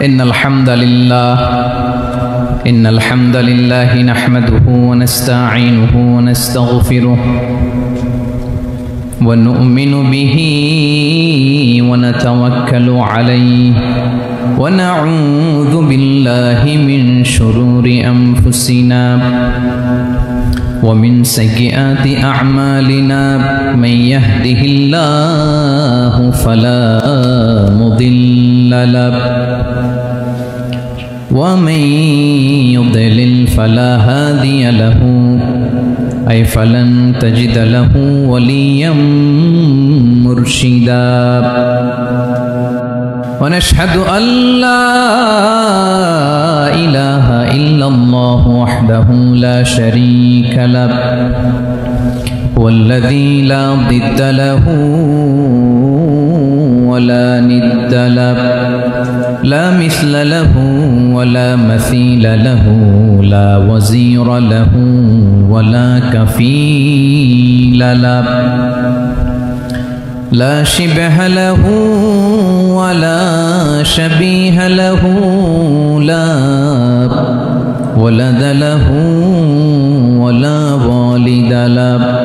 إن الحمد لله نحمده ونستعينه ونستغفره ونؤمن به ونتوكل عليه ونعوذ بالله من شرور أنفسنا ومن سيئات أعمالنا من يهده الله فلا مضل له ومن يضلل فلا هادي له أي فلن تجد له وليا مرشدا ونشهد أن لا إله إلا الله وحده لا شريك له والذي لا ضد له ولا ند له لا مثل له ولا مثيل له لا وزير له ولا كفيل له لا شبه له ولا شبيه له لا ولد له ولا والد له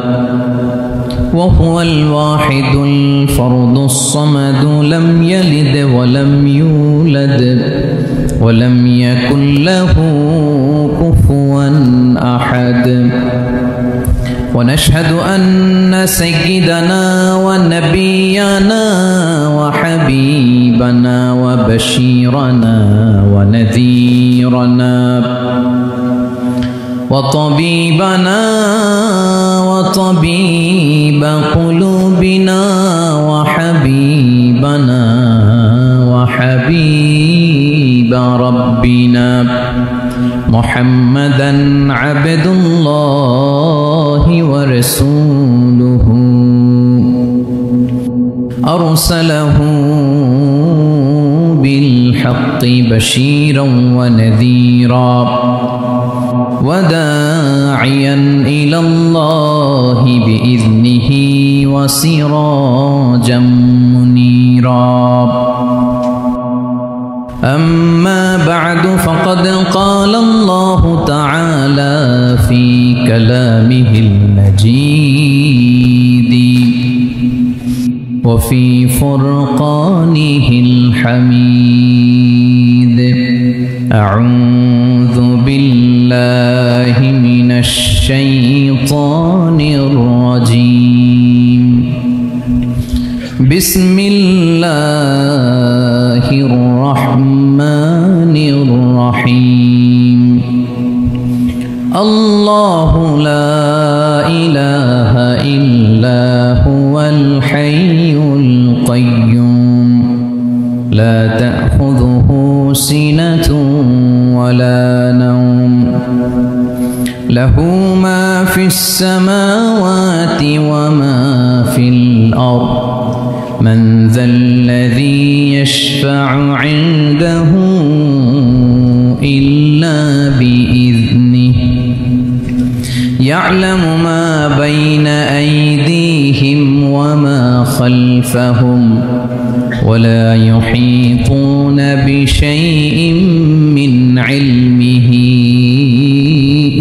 وهو الواحد الفرد الصمد لم يلد ولم يولد ولم يكن له كفوا أحد ونشهد أن سيدنا ونبينا وحبيبنا وبشيرنا ونذيرنا وطبيبنا وطبيب قلوبنا وحبيبنا وحبيب ربنا محمدا عبد الله ورسوله أرسله بالحق بشيرا ونذيرا وداعيا إلى الله بإذنه وسراجا منيرا أما بعد فقد قال الله تعالى في كلامه المجيد وفي فرقانه الحميد أعوذ بالله من الشيطان الرجيم بسم الله الرحمن الرحيم الله لا إله إلا هو الحي القيوم لا تأخذه سنة ولا نوم له ما في السماوات وما في الأرض من ذا الذي يشفع عنده إلا بإذنه يعلم ما بين أيديهم وما خلفهم ولا يحيطون بشيء من علمه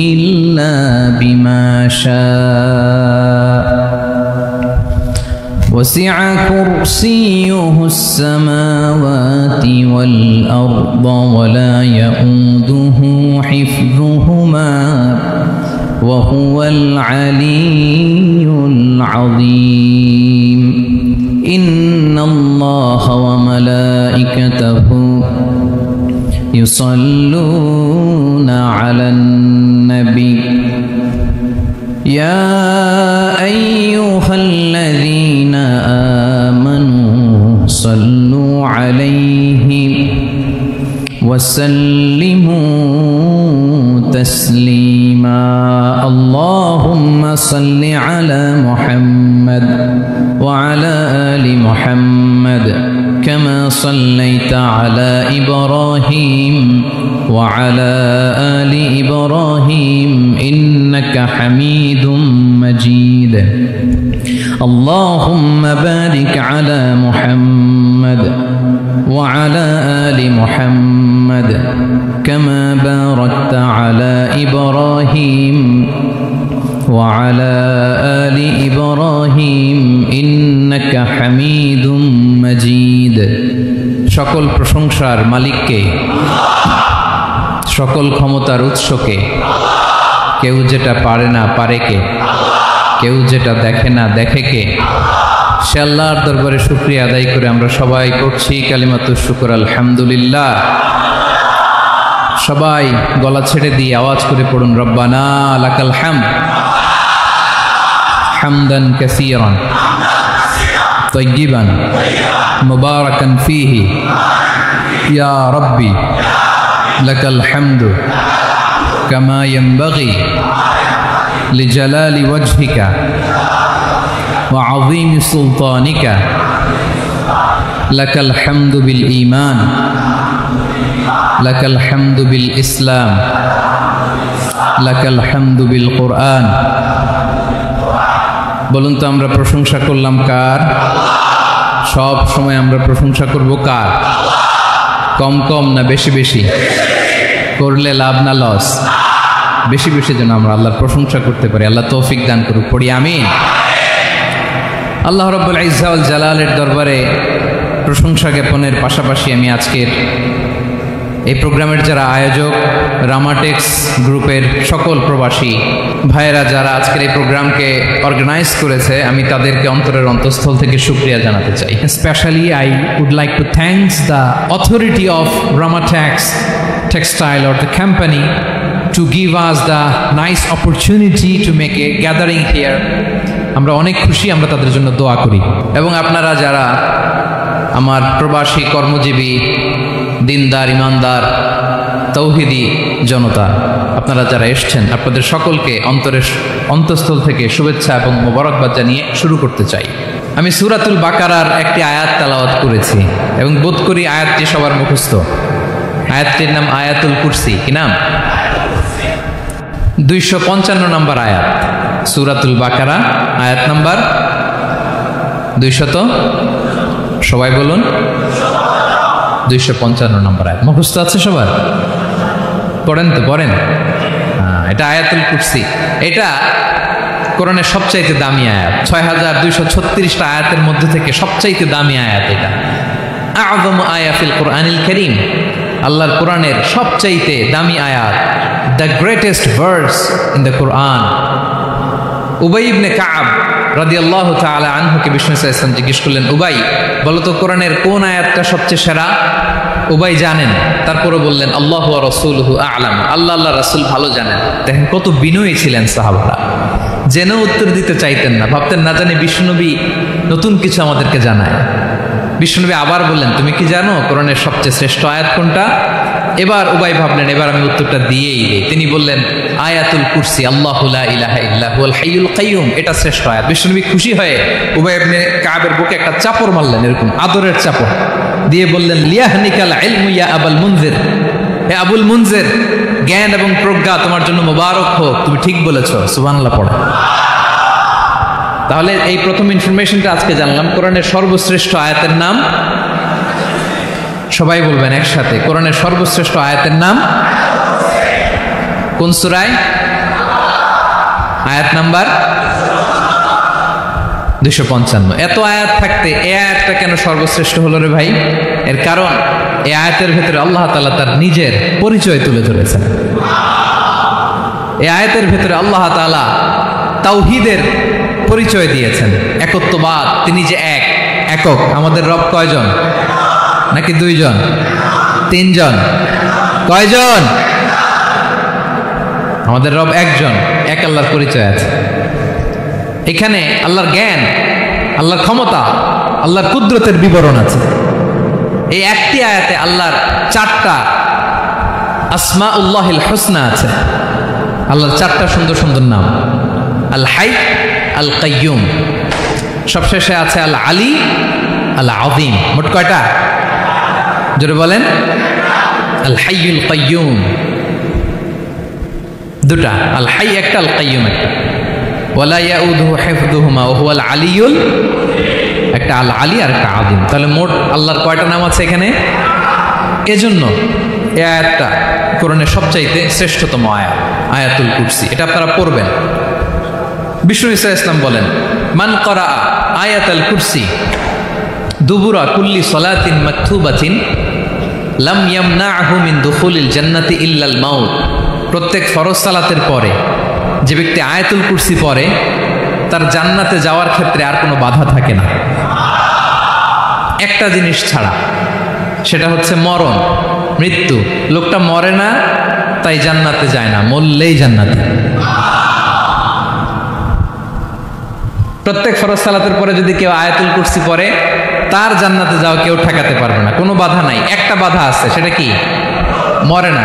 إلا بما شاء وسع كرسيه السماوات والأرض ولا يؤوده حفظهما وهو العلي العظيم إن الله وملائكته يصلون على النبي يا أيها الذين آمنوا صلوا عليه وسلموا تسليما اللهم صل على محمد وعلى آل محمد كما صليت على إبراهيم وعلى آل إبراهيم إنك حميد مجيد اللهم بارك على محمد وعلى آل محمد كما باركت على إبراهيم وعلى آل إبراهيم إنك حميد مجيد সকল প্রশংসার মালিককে, সকল ক্ষমতার উৎসকে, কেউ যেটা পারে না পারে কে, কেউ যেটা দেখে না দেখে কে, সে আল্লাহর দরবারে শুকরিয়া আদায় করে আমরা সবাই পড়ছি কালিমাতুশ শুকর আলহামদুলিল্লাহ। সবাই গলা ছেড়ে দিয়ে আওয়াজ করে পড়ুন রব্বানা লাকাল হামদ হামদান কাসীরান তাইয়িবান মুবারাকান ফীহি ইয়া রাব্বি লাকাল হামদু কামা ইয়ানবাগি লিজালালি ওয়াজহিকা ওয়া আযীমি সুলতানিকা লাকাল হামদু বিল ঈমান লাকাল হামদু বিল ইসলাম লাকাল হামদু বিল কুরআন। বলুন তো আমরা প্রশংসা করলাম কার? সব সময় আমরা প্রশংসা করব কার? কম কম না বেশি বেশি? করলে লাভ না লস? বেশি বেশি যেন আমরা আল্লাহর প্রশংসা করতে পারি। আল্লাহ তৌফিক দান করুক, পড়ি আমিন। আল্লাহ রাব্বুল ইজ্জা ওয়াল জালালের দরবারে প্রশংসা জ্ঞাপনের পাশাপাশি আমি আজকের এই প্রোগ্রামের যারা আয়োজক, রামাটেক্স গ্রুপের সকল প্রবাসী ভাইয়েরা যারা আজকের এই প্রোগ্রামকে অর্গানাইজ করেছে, আমি তাদেরকে অন্তরের অন্তঃস্থল থেকে শুকরিয়া জানাতে চাই। Specially I would like to thanks the authority of Ramatex textile or the company to give us the nice opportunity to make a gathering here. আমরা অনেক খুশি, আমরা তাদের জন্য দোয়া করি। এবং আপনারা যারা আমার প্রবাসী কর্মজীবী দিনদার ইমানদার তৌহিদি জনতা, আপনারা যারা এসছেন, আপনাদের সকলকে অন্তরের অন্তঃস্থল থেকে শুভেচ্ছা এবং মোবারকবাদ জানিয়ে শুরু করতে চাই। আমি সূরাতুল বাকারার একটি আয়াত তেলাওয়াত করেছি এবং বোধ করি আয়াতটি সবার মুখস্থ। আয়াতটির নাম আয়াতুল কুরসি। কি নাম? 255 নম্বর আয়াত, সূরাতুল বাকারা, আয়াত নাম্বার 200। সবাই বলুন 255 নম্বর আয়াত। মুখস্থ আছে সবার? পড়েন তো, পড়েন। এটা আয়াতুল কুরসি। এটা কোরআনের সবচাইতে দামি আয়াত। 6236টা আয়াতের মধ্যে থেকে সবচাইতে দামি আয়াত এটা। আযম আয়া ফিল কোরআনিল কারীম, আল্লাহর কোরআনের সবচাইতে দামি আয়াত, the greatest verse in the Quran. Ubay ibn Kab রাদিয়াল্লাহু তাআলা আনহুকে বিষ্ণু সাল্লাল্লাহু আলাইহি ওয়াসাল্লাম জিজ্ঞেস করলেন, উবাই বলো তো কোরআনের কোন আয়াতটা সবচেয়ে সেরা? উবাই জানেন, তারপরে বললেন আল্লাহু ওয়া রাসূলুহু আ'লাম, আল্লাহ আল্লাহ রাসূল ভালো জানেন। দেখেন কত বিনয়ী ছিলেন সাহাবারা, জেনেও উত্তর দিতে চাইতেন না, ভাবতেন না জানি বিষ্ণুনবী নতুন কিছু আমাদেরকে জানায়। বিষ্ণুনবী আবার বললেন, তুমি কি জানো কোরআনের সবচেয়ে শ্রেষ্ঠ আয়াত কোনটা? এবার উবাই ভাবলেন এবার আমি উত্তরটা দিয়েই দিই। তিনি বললেন আয়াতুল কুরসি, আল্লাহু লা ইলাহা ইল্লা হুয়াল হাইয়ুল কাইয়ুম, এটা শ্রেষ্ঠ আয়াত। বিষ্ণুনবী খুশি হয়ে উবাই ইবনে কাবের বুকে একটা চাপড় মারলেন, এরকম আদরের চাপড় দিয়ে বললেন, লিয়াহনিকাল ইলমু ইয়া আবুল মুনজির, হে আবুল মুনজির, জ্ঞান এবং প্রজ্ঞা তোমার জন্য মোবারক হোক, তুমি ঠিক বলেছো। সুবহানাল্লাহ পড়ে। তাহলে এই প্রথম ইনফরমেশনটা আজকে জানলাম। কোরআনের সর্বশ্রেষ্ঠ আয়াতের নাম, সবাই বলবেন একসাথে, কোরআনের সর্বশ্রেষ্ঠ আয়াতের নাম কোন সূরায়? আয়াত নাম্বার 255। এত আয়াত থাকতে এই আয়াতটা কেন সর্বশ্রেষ্ঠ হলো রে ভাই? এর কারণ এই আয়াতের ভেতরে আল্লাহ তাআলা তার নিজের পরিচয় তুলে ধরেছেন। এই আয়াতের ভেতরে আল্লাহ তাআলা তাওহীদের পরিচয় দিয়েছেন, একত্ববাদ, তিনি যে এক, একক। আমাদের রব কয়জন? নাকি দুইজন, তিনজন, কয়জন? আমাদের রব একজন, এক আল্লাহর পরিচয় আছে। এখানে আল্লাহর জ্ঞান, আল্লাহর ক্ষমতা, আল্লাহর কুদরতের বিবরণ আছে। এই একটি আয়াতে আল্লাহর 4টা আসমাউল্লাহিল হুসনা আছে। আল্লাহর 4টা সুন্দর সুন্দর নাম, আল হাই, আল কাইয়ুম, সবশেষে আছে আল আলী, আল আযীম। মোট কয়টা? জোরে বলেন। আল হাইয়ুল কাইয়ুম দুটা, আল হাই একটা, আল কাইয়ুম একটা। ওয়ালা ইয়াউদুহু হিফযুহুমা ওয়া হুয়াল আলিয়ুল, একটা আল আলী আর একটা আযীম। তাহলে মোট আল্লাহর কয়টা নাম আছে এখানে? এজন্য এই আয়াতটা কোরআনের সবচাইতে শ্রেষ্ঠতম আয়াত, আয়াতুল কুরসি। এটা আপনারা পড়বেন। বিষ্ণু ঈসা ইসলাম বলেন, মান করা আয়াতুল কুরসি দুবুরা কুল্লি সলাতিন মাকতুবাতিন লাম ইয়ামনাহু মিন দুখুলিল জান্নাতি ইল্লাল মাউত। প্রত্যেক ফরজ সালাতের পরে যে ব্যক্তি আয়াতুল কুরসি পড়ে তার জান্নাতে যাওয়ার ক্ষেত্রে আর কোনো বাধা থাকে না, একটা জিনিস ছাড়া, সেটা হচ্ছে মরণ, মৃত্যু। লোকটা মরে না তাই জান্নাতে যায় না, মরলেই জান্নাতে। প্রত্যেক ফরজ সালাতের পরে যদি কেউ আয়াতুল কুরসি পড়ে তার জান্নাতে যাওয়া কেউ ঠেকাতে পারবে না, কোনো বাধা নাই। একটা বাধা আছে, সেটা কি? মরে না।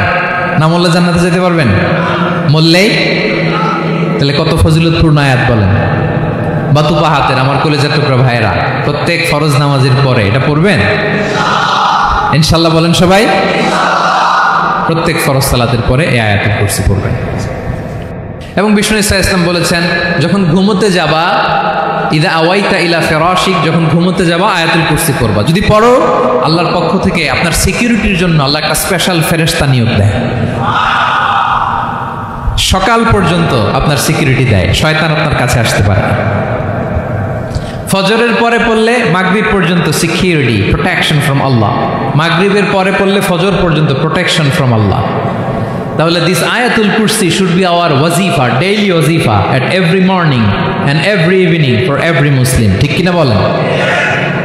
না মরলে জান্নাতে যেতে পারবেন? মরলেই। তাহলে কত ফজিলতপূর্ণ আয়াত বলেন। বাতুপা হাতের আমার কলেজের টুকরা ভাইয়েরা, প্রত্যেক ফরজ নামাজের পরে এটা পড়বেন ইনশাল্লাহ। বলেন সবাই, প্রত্যেক ফরজ সালাতের পরে এই আয়াতুল কুরসি পড়বেন। এবং বিষ্ণু ঈসা ইসলাম বলেছেন, যখন ঘুমোতে যাবা, ইদা আওয়াইতা ইলা ফিরাশিক, যখন ঘুমোতে যাবা আয়াতুল কুরসি পড়বা। যদি পড়ো, আল্লাহর পক্ষ থেকে আপনার সিকিউরিটির জন্য আল্লাহ একটা স্পেশাল ফেরেশতা নিয়োগ দেয়। সকাল পর্যন্ত আপনার সিকিউরিটি দেয়, শয়তান আপনার কাছে আসতে পারে না। ফজরের পরে পড়লে মাগরিব পর্যন্ত সিকিউরিটি, প্রোটেকশন ফ্রম আল্লাহ। মাগরিবের পরে পড়লে ফজর পর্যন্ত প্রোটেকশন ফ্রম আল্লাহ। তাহলে দিস আয়াতুল কুরসি শুড বি আওয়ার ওয়াজিফা, ডেইলি ওয়াজিফা at every morning and every evening for every Muslim. ঠিক কিনা বলেন?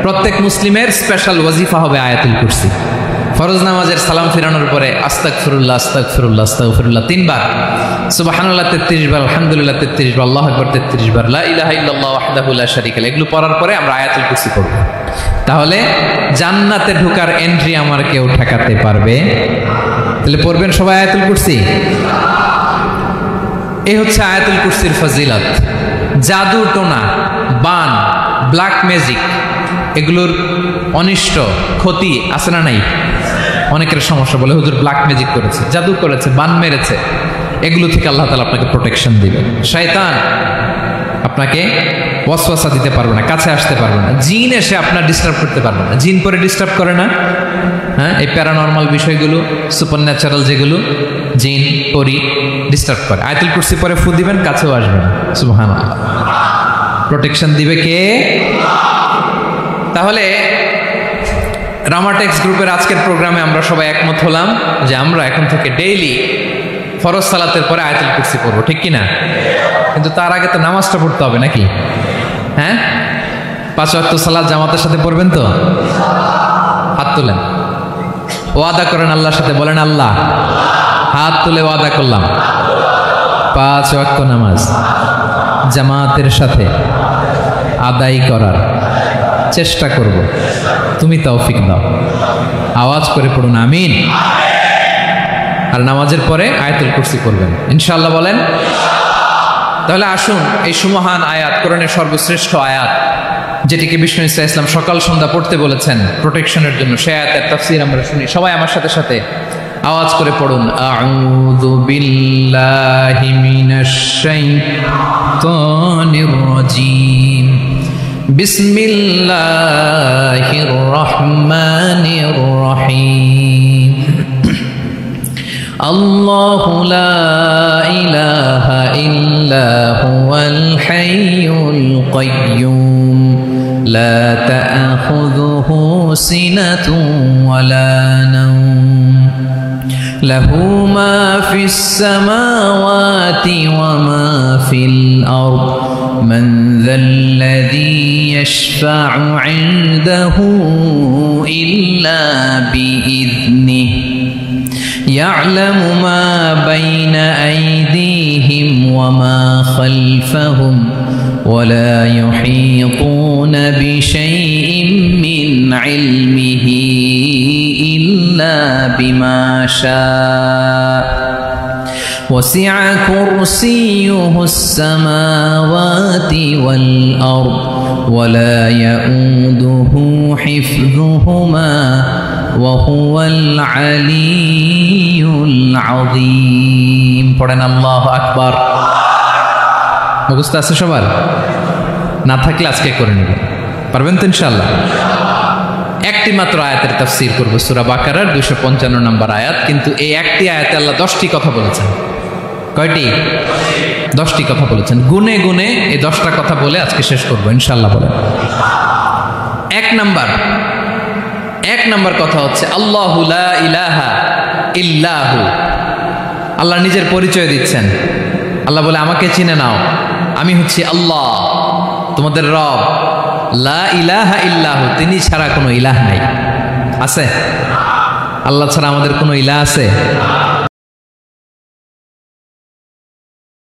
প্রত্যেক মুসলিমের স্পেশাল ওয়াজিফা হবে আয়াতুল কুরসি। ফরজ নামাজের সালাম ফিরানোর পরে আস্তাগফিরুল্লাহ আস্তাগফিরুল্লাহ আস্তাগফিরুল্লাহ 3 বার, সুবহানাল্লাহ 33 বার, আলহামদুলিল্লাহ 33 বার, আল্লাহু আকবার 33 বার, লা ইলাহা ইল্লাল্লাহ ওয়াহদাহু লা শারীকা লাহু। এগুলো পড়ার পরে আমরা আয়াতুল কুরসি পড়ব। তাহলে জান্নাতে ঢোকার এন্ট্রি আমার কেউ ঠেকাতে পারবে। তাহলে পড়বেন সবাই আয়াতুল কুরসি। এই হচ্ছে আয়াতুল কুরসির ফজিলত। জাদু টোনা, বান, ব্ল্যাক ম্যাজিক, এগুলোর অনিষ্ট ক্ষতি আছে না নাই? অনেকের সমস্যা, বলে হুজুর ব্ল্যাক ম্যাজিক করেছে, জাদু করেছে, বান মেরেছে। এগুলো থেকে আল্লাহ তাআলা আপনাকে প্রোটেকশন দিবে। শয়তান আপনাকে ওয়াসওয়াসা দিতে পারবে না, কাছে আসতে পারবে না। জিন এসে আপনার ডিস্টার্ব করতে পারবে না। জিন পরে ডিস্টার্ব করে না? হ্যাঁ, এই প্যারানর্মাল বিষয়গুলো, সুপার ন্যাচারাল যেগুলো, জিন পরি ডিস্টার্ব করে। আয়াতুল কুরসি পরে ফু দিবেন, কাছেও আসবে না। সুবহানাল্লাহ। প্রোটেকশন দিবে কে? তাহলে রামাটেক্স গ্রুপের আজকের প্রোগ্রামে আমরা সবাই একমত হলাম যে আমরা এখন থেকে ডেইলি ফরজ সালাতের পরে আয়াতুল কুরসি পড়বো, ঠিক কিনা? কিন্তু তার আগে তো নামাজটা পড়তে হবে নাকি? হ্যাঁ, 5 ওয়াক্ত সালাত জামাতের সাথে পড়বেন তো? হাত তুলেন, ওয়াদা করেন আল্লাহর সাথে, বলেন আল্লাহ, হাত তুলে ওয়াদা করলাম 5 ওয়াক্ত নামাজ জামাতের সাথে আদায় করার চেষ্টা করব, তুমি তৌফিক দাও। আওয়াজ করে পড়ুন আমিন। আর নামাজের পরে আয়াতুল কুরসি করবেন ইনশাআল্লাহ, বলেন। তাহলে আসুন এই সুমহান আয়াত, কোরআনের সর্বশ্রেষ্ঠ আয়াত, যেটিকে বিষ্ণু ঈসা ইসলাম সকাল সন্ধ্যা পড়তে বলেছেন প্রোটেকশনের জন্য, সেই আয়াতের তাফসীর আমরা শুনি। সবাই আমার সাথে সাথে আওয়াজ করে পড়ুন, আউযু বিল্লাহি মিনাশ শাইতানির রাজীম, বিসমিল্লাহির রহমানির রহিম। আল্লাহু লা ইলাহা ইল্লা হুয়াল হাইয়ুল কাইয়্যুম, লা তা'খুযুহু সিনাতুন ওয়ালা নাওম, লাহু মা ফিস সামাওয়াতি ওয়া মা ফিল আরদ, মান যাল্লাযী ইয়াশফা'ু 'ইনদাহু ইল্লা বিইذনিহি, يعلم ما بين أيديهم وما خلفهم ولا يحيطون بشيء من علمه إلا بما شاء وسع كرسيه السماوات والأرض ولا يؤوده حفظهما وهو العلي العظيم। পড়েন আল্লাহু আকবার। মুখস্থ আছে সবার? না থাকলে আজকে করে নেবেন। পারবেন তো ইনশাআল্লাহ? একটি মাত্র আয়াতের তাফসীর করব, সূরা বাকারার 255 নম্বর আয়াত। কিন্তু এই একটি আয়াতে আল্লাহ 10টি কথা বলেছেন। কয়টি? 10টি কথা বলেছেন। গুনে গুনে এই 10টা কথা বলে আজকে শেষ করব ইনশাআল্লাহ। বলেন। এক নাম্বার কথা হচ্ছে আল্লাহু লা ইলাহা ইল্লাহু। আল্লাহ নিজের পরিচয় দিচ্ছেন। আল্লাহ বলে, আমাকে চিনে নাও, আমি হচ্ছি আল্লাহ, তোমাদের রব। লা ইলাহা ইল্লাহু, তিনি ছাড়া কোনো ইলাহ নাই। আছে? আল্লাহ ছাড়া আমাদের কোনো ইলাহ আছে?